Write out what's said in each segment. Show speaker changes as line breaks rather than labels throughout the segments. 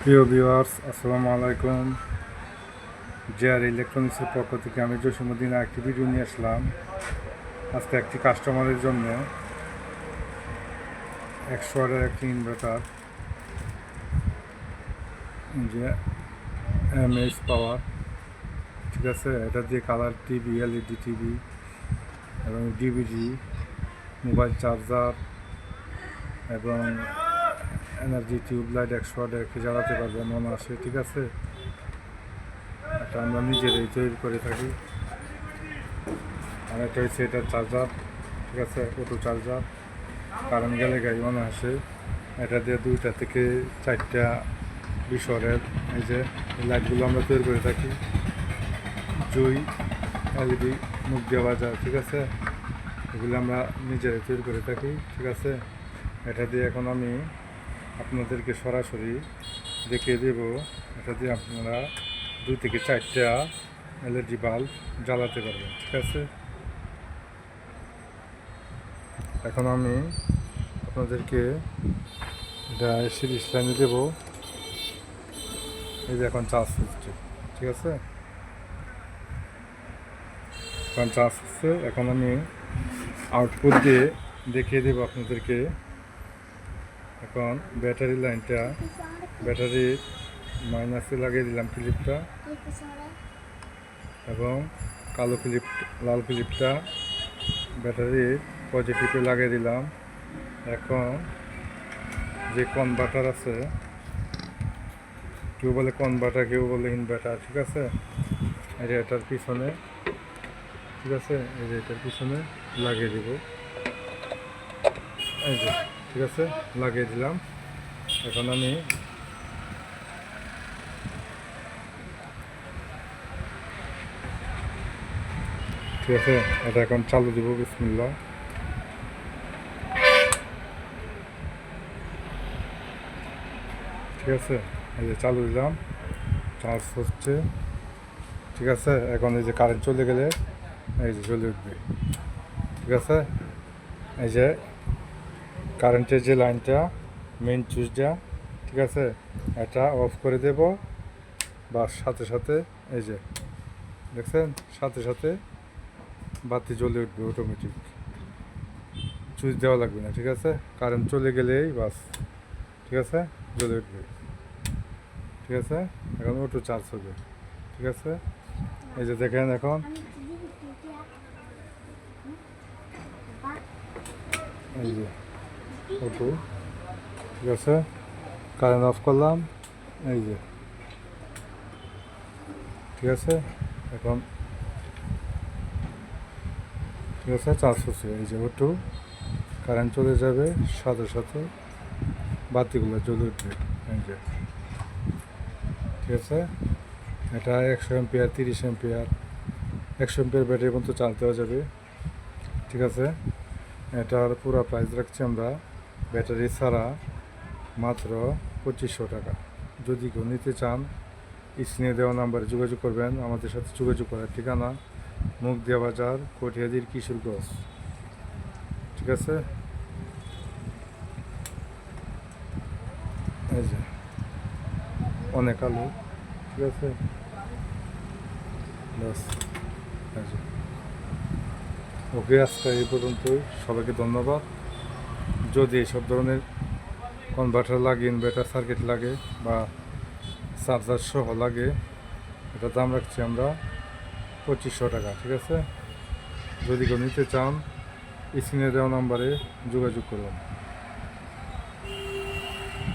প্রিয় ভিউয়ার্স, আসসালামু আলাইকুম। জেআর ইলেকট্রনিক্সের পক্ষ থেকে আমি জসীমউদ্দিন একটি ভিডিও নিয়ে আসলাম। আজকে একটি কাস্টমারের জন্য 100 ওয়াটের একটি ইনভার্টার, যে এমএস পাওয়ার, ঠিক আছে। এটা দিয়ে কালার টিভি, এলইডি টিভি এবং ডিভিডি, মোবাইল চার্জার এবং এনার্জি টিউবলাইট 100 ওয়াট রেখে জ্বালাতে পারবেন অনায়াসে, ঠিক আছে। এটা আমরা নিজেরাই তৈরি করে থাকি। আর এটা হচ্ছে এটার চার্জার, ঠিক আছে, অটো চার্জার। কারেন্ট গেলে গাড়ি অনায়াসে এটা দিয়ে 2টা থেকে 4টা বিষরের এই যে লাইটগুলো আমরা তৈরি করে থাকি। জুই, এলইডি, মুখ দিয়ে বাজার, ঠিক আছে, এগুলো আমরা নিজেরাই তৈরি করে থাকি, ঠিক আছে। এটা দিয়ে এখন আমি আপনাদেরকে সরাসরি দেখিয়ে দেব। এটা দিয়ে আপনারা 2 থেকে 4টা এলইডি বাল্ব জ্বালাতে পারবেন, ঠিক আছে। এখন আমি আপনাদেরকে এটা সিরিজ লাইনে দেব। এই যে এখন চার্জ হচ্ছে, ঠিক আছে, এখন চার্জ হচ্ছে। এখন আমি আউটপুট দিয়ে দেখিয়ে দেব আপনাদেরকে। এখন ব্যাটারি লাইনটা, ব্যাটারি মাইনাসে লাগিয়ে দিলাম ক্লিপটা, এবং কালো ক্লিপ, লাল ক্লিপটা ব্যাটারির পজিটিভে লাগিয়ে দিলাম। এখন যে কনভার্টার আছে, কেউ বলে কনভার্টার, কেউ বলে ইনভার্টার, ঠিক আছে। এই যে এটার পিছনে, ঠিক আছে, এই যে এটার পিছনে লাগিয়ে দিব, এই যে, ঠিক আছে, লাগিয়ে দিলাম। এখন আমি ঠিক আছে, এটা এখন চালু দিব, বিসমিল্লাহ। ঠিক আছে, এই যে চালু দিলাম, চার্জ হচ্ছে, ঠিক আছে। এখন এই যে কারেন্ট চলে গেলে এই যে জ্বলে উঠবে, ঠিক আছে। এই যে কারেন্টের যে লাইনটা, মেইন সুইচটা, ঠিক আছে, এটা অফ করে দেব, বা সাথে সাথে এই যে দেখছেন, সাথে সাথে বাতি জ্বলে উঠবে অটোমেটিক, সুইচ দেওয়া লাগবে না, ঠিক আছে। কারেন্ট চলে গেলেই বাস, ঠিক আছে, জ্বলে উঠবে, ঠিক আছে। এখন অটো চার্জ হবে, ঠিক আছে। এই যে দেখেন এখন এই যে অটো, ঠিক আছে, কারেন্ট অফ করলাম, এই যে, ঠিক আছে। এখন ঠিক আছে, চার্জ হচ্ছে, এই যে অটো, কারেন্ট চলে যাবে, সাথে সাথে বাতিগুলো জ্বলে উঠবে, এই যে, ঠিক আছে। এটা 100 এম্পিয়ার, 30 এম্পিয়ার, 100 এম্পিয়ার ব্যাটারি পর্যন্ত চার্জ দেওয়া যাবে, ঠিক আছে। এটার পুরো প্রাইস রাখছি আমরা ব্যাটারি ছাড়া মাত্র 2500 টাকা। যদি কেউ নিতে চান, স্ক্রিনে দেওয়া নাম্বারে যোগাযোগ করবেন। আমাদের সাথে যোগাযোগ করার ঠিকানা মুগদিয়া বাজার, কটিয়াদির কিশোরগঞ্জ, ঠিক আছে। এই যে অনেক আলো, ঠিক আছে, বাস, এই যে ওকে। আজকে এই পর্যন্তই, সবাইকে ধন্যবাদ। যদি এইসব ধরনের কনভার্টার লাগে, ইনভার্টার সার্কিট লাগে বা চার্জার সহ লাগে, এটা দাম রাখছি আমরা 2500 টাকা, ঠিক আছে। যদি কেউ নিতে চান, স্ক্রিনে দেওয়া নাম্বারে যোগাযোগ করুন।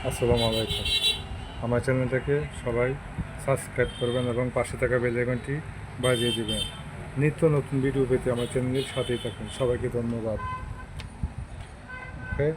আসসালামু আলাইকুম। আমার চ্যানেলটাকে সবাই সাবস্ক্রাইব করবেন এবং পাশে থাকা বেল আইকনটি বাজিয়ে দেবেন। নিত্য নতুন ভিডিও পেতে আমার চ্যানেলের সাথেই থাকুন। সবাইকে ধন্যবাদ। ওকে।